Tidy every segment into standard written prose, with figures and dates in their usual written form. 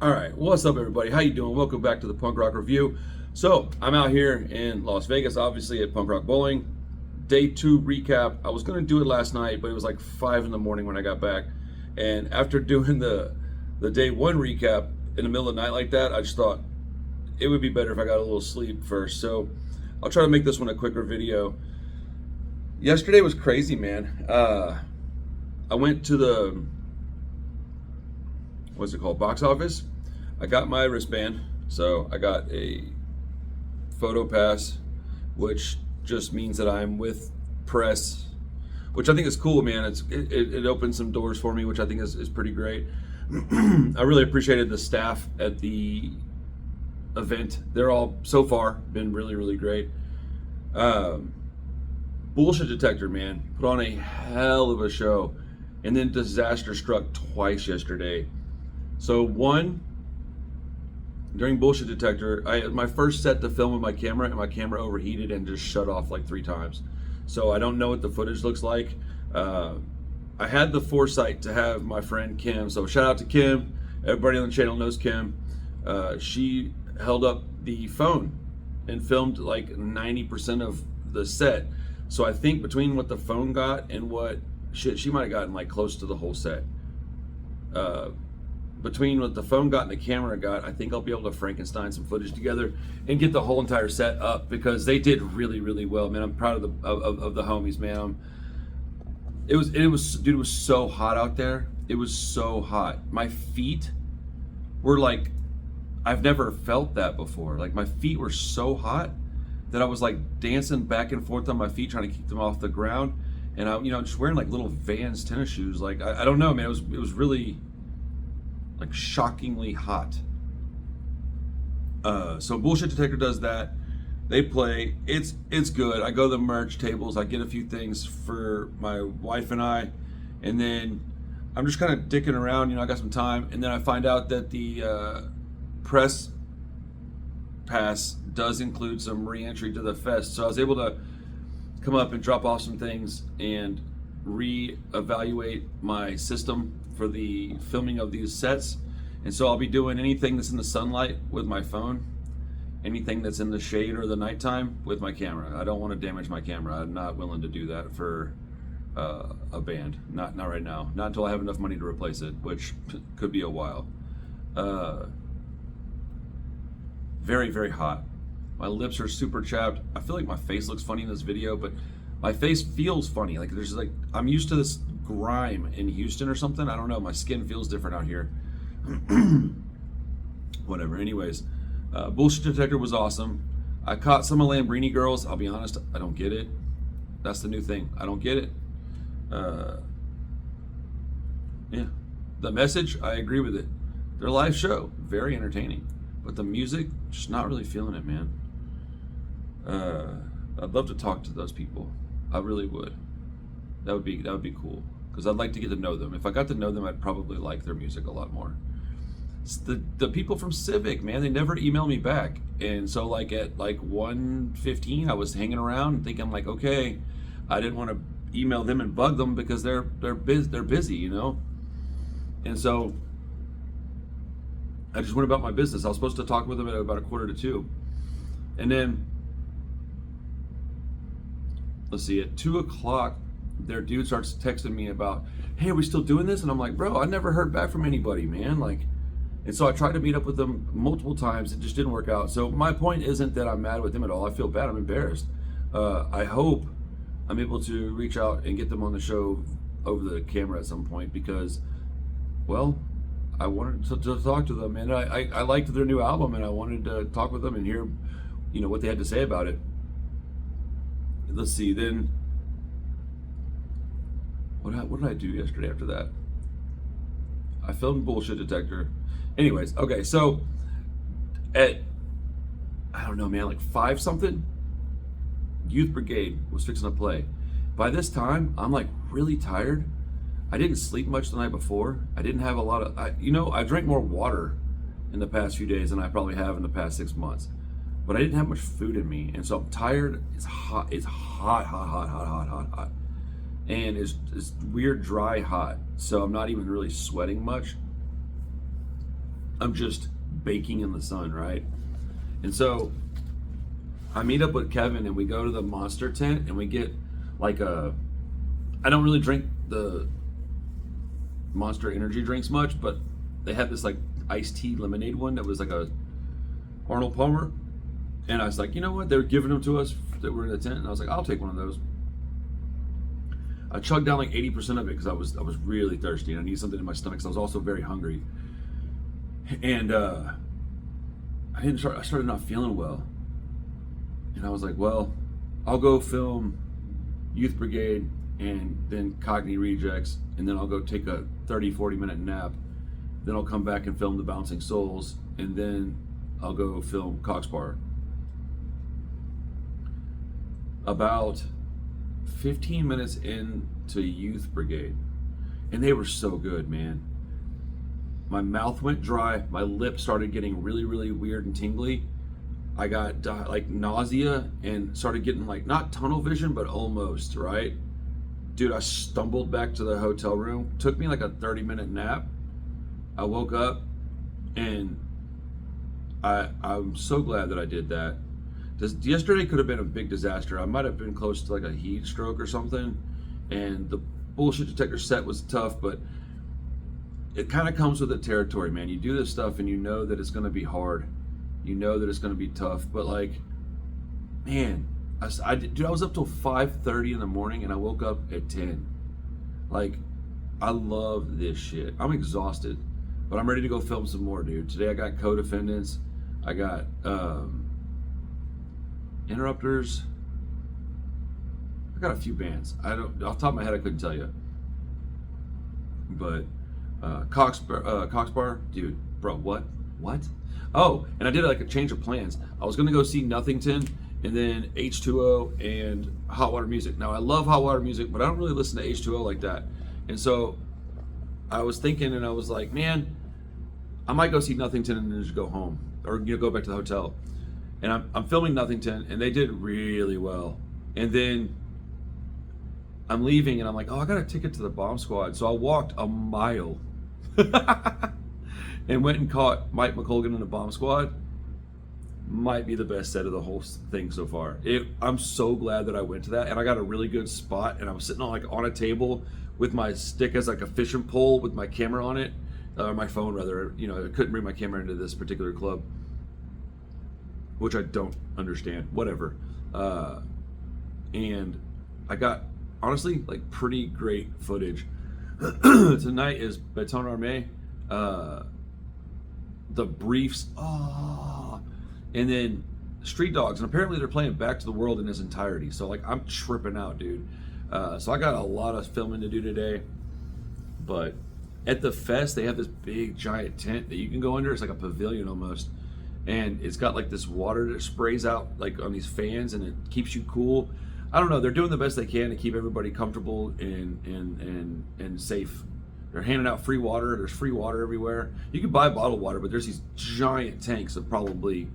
All right, what's up, everybody? How you doing? Welcome back to the Punk Rock Review. So I'm out here in Las Vegas, obviously at Punk Rock Bowling. Day 2 recap. I was gonna do it last night, but it was like 5 in the morning when I got back. And after doing the day 1 recap in the middle of the night like that, I just thought it would be better if I got a little sleep first. So I'll try to make this one a quicker video. Yesterday was crazy, man. I went to the what's it called, box office. I got my wristband, so I got a photo pass, which just means that I'm with press, which I think is cool, man. It opened some doors for me, which I think is pretty great. I really appreciated the staff at the event. They're all so far been really great. Bullshit Detector, man, put on a hell of a show, and then disaster struck twice yesterday. So one, during Bullshit Detector, I had my first set to film with my camera, and my camera overheated and just shut off like 3 times. So I don't know what the footage looks like. I had the foresight to have my friend Kim, so shout out to Kim. Everybody on the channel knows Kim. She held up the phone and filmed like 90% of the set. So I think between what the phone got and what she might have gotten like close to the whole set. Between what the phone got and the camera got, I think I'll be able to Frankenstein some footage together and get the whole entire set up, because they did really well, man. I'm proud of the homies, man. It was dude, it was so hot out there. It was so hot. My feet were like, I've never felt that before. Like my feet were so hot that I was like dancing back and forth on my feet trying to keep them off the ground, and I, just wearing like little Vans tennis shoes. Like I don't know, man. It was really like shockingly hot. So Bullshit Detector does that. They play. It's good. I go to the merch tables. I get a few things for my wife and I, and then I'm just kind of dicking around. I got some time, and then I find out that the press pass does include some re-entry to the fest. So I was able to come up and drop off some things and re-evaluate my system for the filming of these sets. And so I'll be doing anything that's in the sunlight with my phone, anything that's in the shade or the nighttime with my camera. I don't want to damage my camera. I'm not willing to do that for a band. Not right now. Not until I have enough money to replace it, which could be a while. Very hot. My lips are super chapped. I feel like my face looks funny in this video, but my face feels funny. Like there's like, I'm used to this grime in Houston or something. I don't know. My skin feels different out here. Whatever. Anyways, Bullshit Detector was awesome. I caught some of Lambrini Girls. I'll be honest, I don't get it. That's the new thing. I don't get it. Yeah. The message, I agree with it. Their live show, very entertaining. But the music, just not really feeling it, man. I'd love to talk to those people. I really would. That would be cool, because I'd like to get to know them. If I got to know them, I'd probably like their music a lot more. It's the people from Civic, man, they never email me back. And so like at like 1:15, I was hanging around thinking like, okay, I didn't want to email them and bug them because they're busy, And so I just went about my business. I was supposed to talk with them at about 1:45. And then, let's see, at 2 o'clock, their dude starts texting me about, hey, are we still doing this? And I'm like, bro, I never heard back from anybody, man. Like, and so I tried to meet up with them multiple times. It just didn't work out. So my point isn't that I'm mad with them at all. I feel bad. I'm embarrassed. I hope I'm able to reach out and get them on the show over the camera at some point, because, well, I wanted to talk to them, and I liked their new album, and I wanted to talk with them and hear, what they had to say about it. Let's see, then, what did I do yesterday after that? I filmed Bullshit Detector. Anyways, okay, so at, I don't know, man, like 5 something, Youth Brigade was fixing to play. By this time, I'm like really tired. I didn't sleep much the night before. I didn't have a lot of, I drank more water in the past few days than I probably have in the past 6 months. But I didn't have much food in me, and so I'm tired. It's hot. It's hot. And it's weird, dry hot. So I'm not even really sweating much. I'm just baking in the sun, right? And so I meet up with Kevin and we go to the Monster tent and we get like I don't really drink the Monster energy drinks much, but they had this like iced tea lemonade one that was like a Arnold Palmer. And I was like, you know what? They were giving them to us that were in the tent. And I was like, I'll take one of those. I chugged down like 80% of it because I was really thirsty and I needed something in my stomach because I was also very hungry. And I started not feeling well. And I was like, well, I'll go film Youth Brigade and then Cogni Rejects, and then I'll go take a 30-40 minute nap. Then I'll come back and film The Bouncing Souls, and then I'll go film Cockspar. About 15 minutes into Youth Brigade, and they were so good, man. My mouth went dry, my lips started getting really, really weird and tingly. I got like nausea and started getting like, not tunnel vision, but almost, right? Dude, I stumbled back to the hotel room. Took me like a 30-minute nap. I woke up and I'm so glad that I did that. Yesterday could have been a big disaster. I might have been close to like a heat stroke or something. And the bullshit detector set was tough, but it kind of comes with the territory, man. You do this stuff and you know that it's going to be hard. You know that it's going to be tough, but like, man, dude, I was up till 5:30 in the morning and I woke up at 10. Like, I love this shit. I'm exhausted, but I'm ready to go film some more, dude. Today I got Co-Defendants. I got Interrupters. I got a few bands. I don't, off the top of my head, I couldn't tell you. But Cockspar, dude, bro, what? Oh, and I did like a change of plans. I was gonna go see Nothington and then H2O and Hot Water Music. Now I love Hot Water Music, but I don't really listen to H2O like that. And so I was thinking, and I was like, man, I might go see Nothington and then just go home, or go back to the hotel. And I'm filming Nothington, and they did really well. And then I'm leaving, and I'm like, oh, I got a ticket to the Bomb Squad. So I walked a mile and went and caught Mike McColgan in the Bomb Squad. Might be the best set of the whole thing so far. I'm so glad that I went to that, and I got a really good spot, and I was sitting on a table with my stick as like a fishing pole with my camera on it, or my phone rather. You know, I couldn't bring my camera into this particular club, which I don't understand. Whatever. And I got, honestly, like pretty great footage. Tonight is Baton Armé, The Briefs, and then Street Dogs, and apparently they're playing Back to the World in its entirety. So like, I'm tripping out, dude. So I got a lot of filming to do today. But at the fest, they have this big giant tent that you can go under. It's like a pavilion almost. And it's got like this water that sprays out like on these fans, and it keeps you cool. I don't know. They're doing the best they can to keep everybody comfortable and safe. They're handing out free water. There's free water everywhere. You can buy bottled water, but there's these giant tanks of probably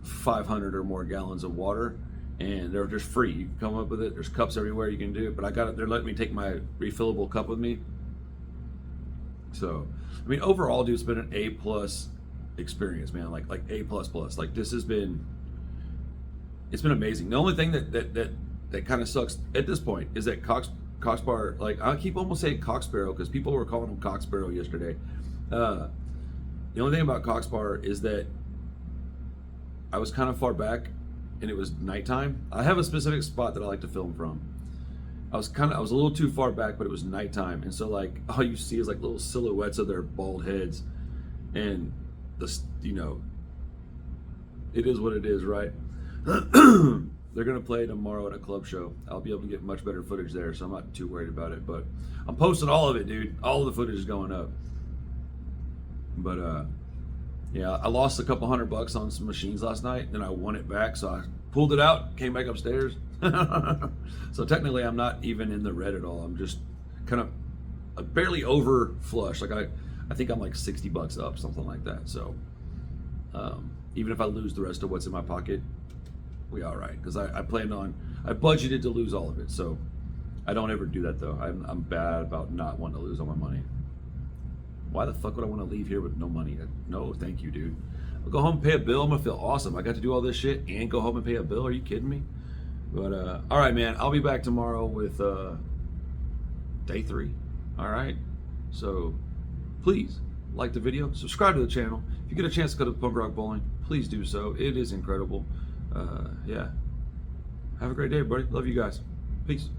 500 or more gallons of water, and they're just free. You can come up with it. There's cups everywhere you can do it, but I got it. They're letting me take my refillable cup with me. So, I mean, overall, dude, it's been an A+ experience, man. Like A++. Like, this has been, it's been amazing. The only thing that kind of sucks at this point is that Cockspar, like, I keep almost saying Cocksparrow because people were calling him Cocksparrow yesterday. The only thing about Cockspar is that I was kind of far back and it was nighttime. I have a specific spot that I like to film from. I was a little too far back, but it was nighttime, and so like all you see is like little silhouettes of their bald heads, and you know, it is what it is, right? They're gonna play tomorrow at a club show. I'll be able to get much better footage there, so I'm not too worried about it. But I'm posting all of it, dude. All of the footage is going up. But yeah, I lost a couple $100 on some machines last night, then I won it back, so I pulled it out, came back upstairs. So technically I'm not even in the red at all. I'm just kind of barely over flush. Like I think I'm like $60 up, something like that. So even if I lose the rest of what's in my pocket, we all right, because I budgeted to lose all of it. So I don't ever do that though. I'm bad about not wanting to lose all my money. Why the fuck would I want to leave here with no money? No, thank you, dude. I'll go home and pay a bill. I'm gonna feel awesome. I got to do all this shit and go home and pay a bill. Are you kidding me? But all right, man. I'll be back tomorrow with day 3. All right. So please like the video, subscribe to the channel. If you get a chance to go to Punk Rock Bowling, please do so. It is incredible. Yeah. Have a great day, buddy. Love you guys. Peace.